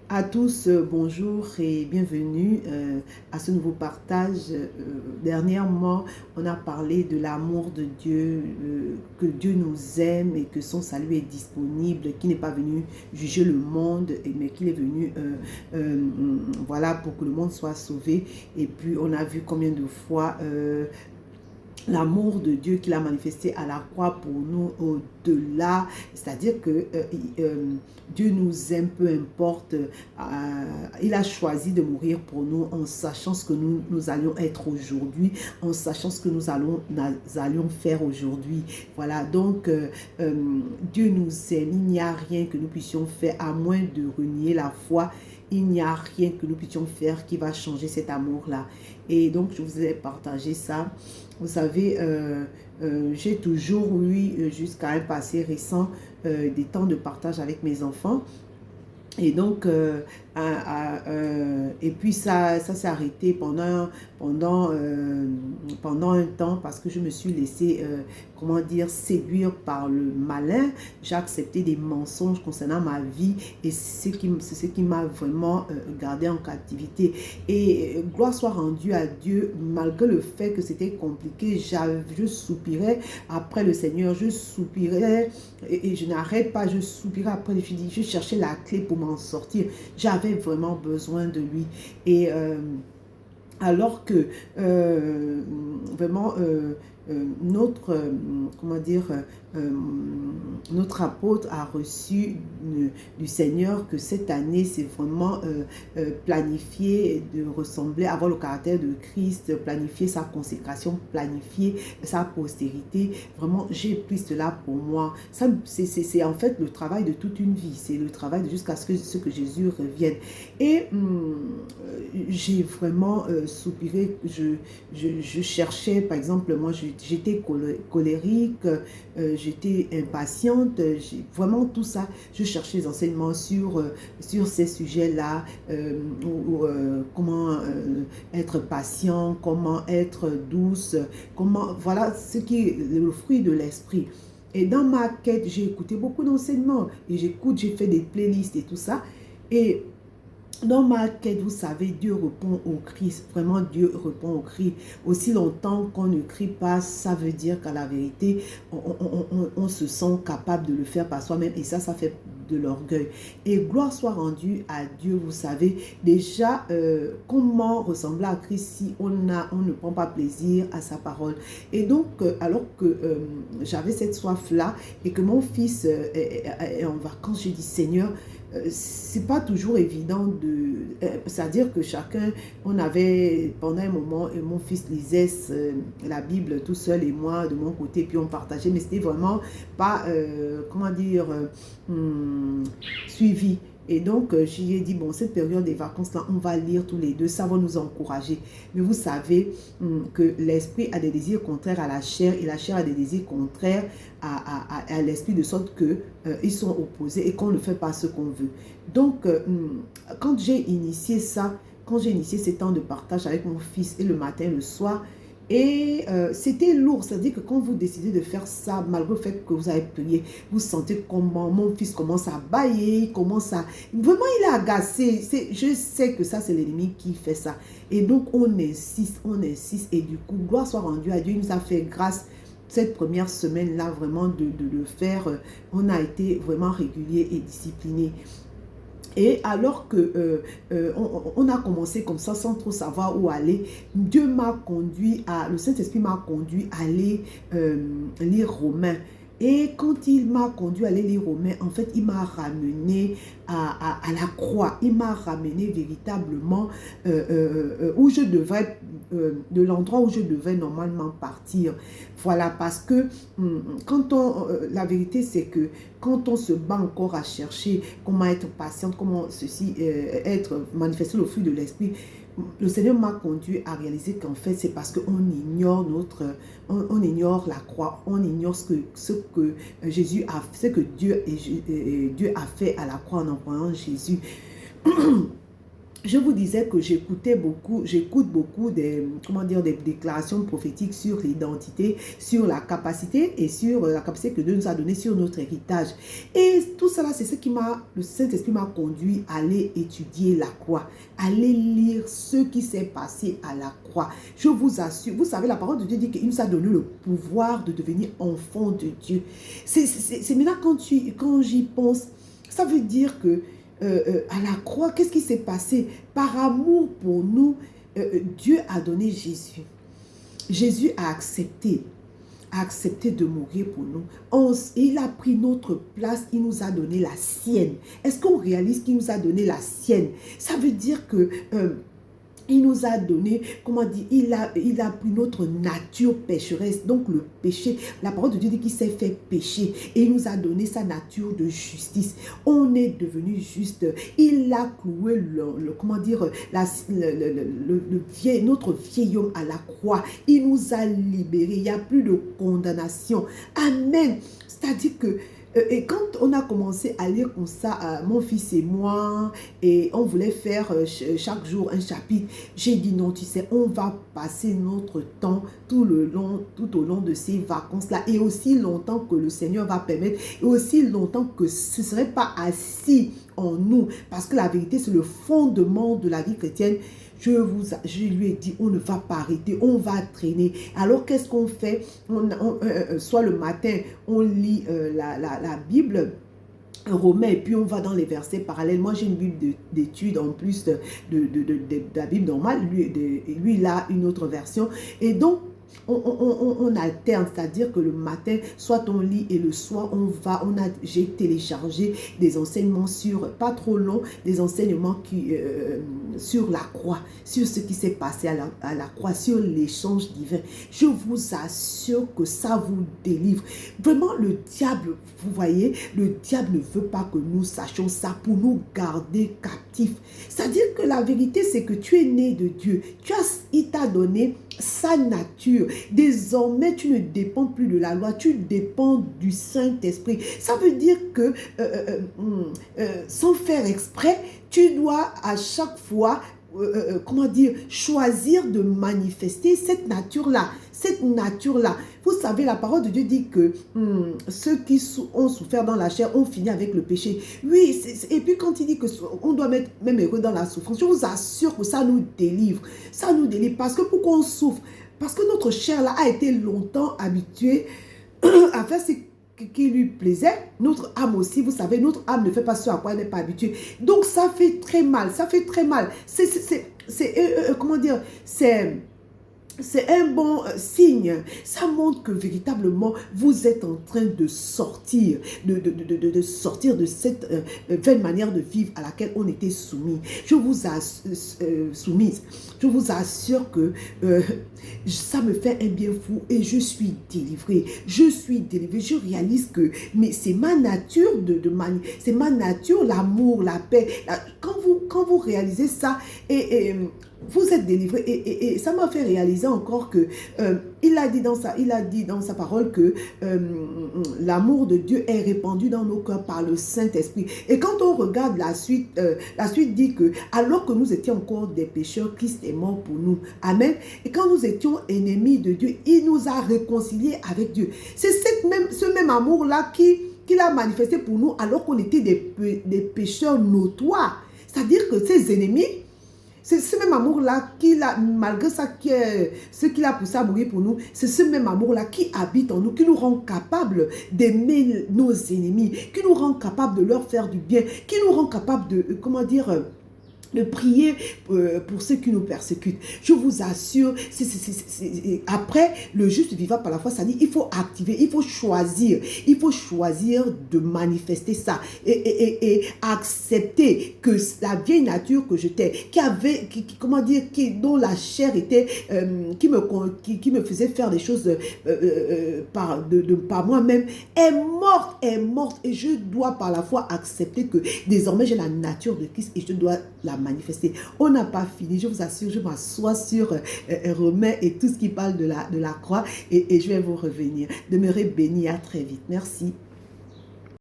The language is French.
À tous, bonjour et bienvenue à ce nouveau partage. Dernièrement, on a parlé de l'amour de Dieu, que Dieu nous aime et que son salut est disponible, qu'il n'est pas venu juger le monde, mais qu'il est venu voilà, pour que le monde soit sauvé. Et puis, on a vu combien de fois l'amour de Dieu qu'il a manifesté à la croix pour nous au-delà, c'est-à-dire que Dieu nous aime, peu importe, il a choisi de mourir pour nous en sachant ce que nous allions être aujourd'hui, en sachant ce que nous allions faire aujourd'hui. Voilà, donc Dieu nous aime, il n'y a rien que nous puissions faire à moins de renier la foi. Il n'y a rien que nous puissions faire qui va changer cet amour-là. Et donc, je vous ai partagé ça. Vous savez, j'ai toujours eu, jusqu'à un passé récent, des temps de partage avec mes enfants. Et donc, et puis ça s'est arrêté pendant un temps parce que je me suis laissée, comment dire, séduire par le malin. J'ai accepté des mensonges concernant ma vie et c'est ce qui m'a vraiment gardé en captivité. Et gloire soit rendue à Dieu, malgré le fait que c'était compliqué, je soupirais après le Seigneur, je soupirais et je n'arrête pas, je soupirais après, je cherchais la clé pour m'en sortir. J'avais vraiment besoin de lui. Et alors que vraiment notre, comment dire, euh, notre apôtre a reçu du Seigneur que cette année, c'est vraiment planifier de ressembler, avoir le caractère de Christ, planifier sa consécration, planifier sa postérité. Vraiment, j'ai pris cela pour moi. C'est en fait le travail de toute une vie. C'est le travail jusqu'à ce que Jésus revienne. Et j'ai vraiment soupiré. Je cherchais, par exemple, moi, j'étais colérique, j'étais impatiente, vraiment tout ça. Je cherchais des enseignements sur ces sujets-là, comment être patient, comment être douce, comment, voilà ce qui est le fruit de l'esprit. Et dans ma quête, j'ai écouté beaucoup d'enseignements et j'ai fait des playlists et tout ça. Et dans ma quête, vous savez, Dieu répond au cri. Vraiment, Dieu répond au cri. Aussi longtemps qu'on ne crie pas, ça veut dire qu'à la vérité, on se sent capable de le faire par soi-même. Et ça fait de l'orgueil. Et gloire soit rendue à Dieu, vous savez. Déjà, comment ressembler à Christ si on ne prend pas plaisir à sa parole. Et donc, alors que j'avais cette soif-là et que mon fils est en vacances, j'ai dit, Seigneur, c'est pas toujours évident c'est-à-dire que chacun, on avait pendant un moment, mon fils lisait la Bible tout seul et moi de mon côté, puis on partageait, mais c'était vraiment pas, comment dire, suivi. Et donc, j'y ai dit, bon, cette période des vacances-là, on va lire tous les deux, ça va nous encourager. Mais vous savez que l'esprit a des désirs contraires à la chair et la chair a des désirs contraires à l'esprit, de sorte que ils sont opposés et qu'on ne fait pas ce qu'on veut. Donc, quand j'ai initié ça, quand j'ai initié ces temps de partage avec mon fils et le matin, le soir, et c'était lourd, c'est-à-dire que quand vous décidez de faire ça, malgré le fait que vous avez prié, vous sentez comment mon fils commence à bâiller, il commence à... Vraiment, il est agacé. Je sais que ça, c'est l'ennemi qui fait ça. Et donc, on insiste, et du coup, gloire soit rendue à Dieu, il nous a fait grâce cette première semaine-là, vraiment de le faire. On a été vraiment régulier et discipliné. Et alors que on a commencé comme ça sans trop savoir où aller, Dieu m'a conduit le Saint-Esprit m'a conduit à aller lire Romains. Et quand il m'a conduit à aller lire Romains, en fait, il m'a ramené à la croix. Il m'a ramené véritablement où je devrais, de l'endroit où je devais normalement partir. Voilà, parce que la vérité, c'est que quand on se bat encore à chercher comment être patiente, comment manifester le fruit de l'esprit, le Seigneur m'a conduit à réaliser qu'en fait, c'est parce qu'on ignore on ignore la croix, on ignore ce que Jésus a, ce que Dieu a fait à la croix en envoyant Jésus. je vous disais que j'écoute beaucoup des, comment dire, des déclarations prophétiques sur l'identité, sur la capacité et sur la capacité que Dieu nous a donnée sur notre héritage. Et tout cela, c'est ce qui le Saint-Esprit m'a conduit à aller étudier la croix, aller lire ce qui s'est passé à la croix. Je vous assure, vous savez, la parole de Dieu dit qu'il nous a donné le pouvoir de devenir enfant de Dieu. C'est maintenant quand j'y pense, ça veut dire que à la croix, qu'est-ce qui s'est passé? Par amour pour nous, Dieu a donné Jésus. Jésus a accepté de mourir pour nous. Il a pris notre place, il nous a donné la sienne. Est-ce qu'on réalise qu'il nous a donné la sienne? Ça veut dire que il nous a donné, comment dire, il a pris notre nature pécheresse, donc le péché. La parole de Dieu dit qu'il s'est fait pécher et il nous a donné sa nature de justice. On est devenu juste. Il a cloué comment dire, notre vieil homme à la croix. Il nous a libérés. Il n'y a plus de condamnation. Amen. C'est-à-dire que et quand on a commencé à lire comme ça, mon fils et moi, et on voulait faire chaque jour un chapitre, j'ai dit non, tu sais, on va passer notre temps tout au long de ces vacances-là, et aussi longtemps que le Seigneur va permettre, et aussi longtemps que ce ne serait pas assis en nous, parce que la vérité, c'est le fondement de la vie chrétienne. Je lui ai dit, on ne va pas arrêter, on va traîner. Alors, qu'est-ce qu'on fait? Soit le matin, on lit la Bible, Romains, et puis on va dans les versets parallèles. Moi, j'ai une Bible d'études en plus de la Bible normale. Lui, il a une autre version. Et donc, on alterne, c'est-à-dire que le matin, soit on lit et le soir, j'ai téléchargé des enseignements pas trop longs, des enseignements sur la croix, sur ce qui s'est passé à la croix, sur l'échange divin. Je vous assure que ça vous délivre. Vraiment, le diable, vous voyez, le diable ne veut pas que nous sachions ça pour nous garder captifs. C'est-à-dire que la vérité, c'est que tu es né de Dieu. Il t'a donné sa nature. Désormais, tu ne dépends plus de la loi, tu dépends du Saint-Esprit. Ça veut dire que, sans faire exprès, tu dois à chaque fois, comment dire, choisir de manifester cette nature-là. Cette nature-là. Vous savez, la parole de Dieu dit que ceux qui ont souffert dans la chair ont fini avec le péché. Oui, et puis quand il dit qu'on doit mettre même heureux dans la souffrance, je vous assure que ça nous délivre. Ça nous délivre. Parce que pourquoi on souffre? Parce que notre chair là a été longtemps habituée à faire ce qui lui plaisait. Notre âme aussi, vous savez, notre âme ne fait pas ce à quoi elle n'est pas habituée. Donc ça fait très mal. Ça fait très mal. Comment dire? C'est un bon signe. Ça montre que véritablement, vous êtes en train de sortir, de sortir de cette vaine manière de vivre à laquelle on était soumis. Je vous assure que ça me fait un bien fou et je suis délivrée. Je suis délivrée. Je réalise que c'est ma nature c'est ma nature, l'amour, la paix. Quand vous réalisez ça et vous êtes délivré et ça m'a fait réaliser encore que il a dit dans sa parole que l'amour de Dieu est répandu dans nos cœurs par le Saint-Esprit. Et quand on regarde la suite dit que alors que nous étions encore des pécheurs, Christ est mort pour nous. Amen. Et quand nous étions ennemis de Dieu, il nous a réconciliés avec Dieu. C'est ce même amour-là qu'il a manifesté pour nous alors qu'on était des pécheurs notoires. C'est-à-dire que ces ennemis, c'est ce même amour-là malgré ça, ce qu'il a poussé à mourir pour nous, c'est ce même amour-là qui habite en nous, qui nous rend capables d'aimer nos ennemis, qui nous rend capables de leur faire du bien, qui nous rend capables de, de prier pour ceux qui nous persécutent. Je vous assure, après, le juste vivant par la foi, ça dit, il faut activer, il faut choisir de manifester ça et accepter que la vieille nature que j'étais, dont la chair était, qui me faisait faire des choses par moi-même, est morte et je dois par la foi accepter que désormais j'ai la nature de Christ et je dois la manifester. On n'a pas fini, je vous assure, je m'assois sur Romains et tout ce qui parle de la croix et je vais vous revenir. Demeurez bénis, à très vite. Merci.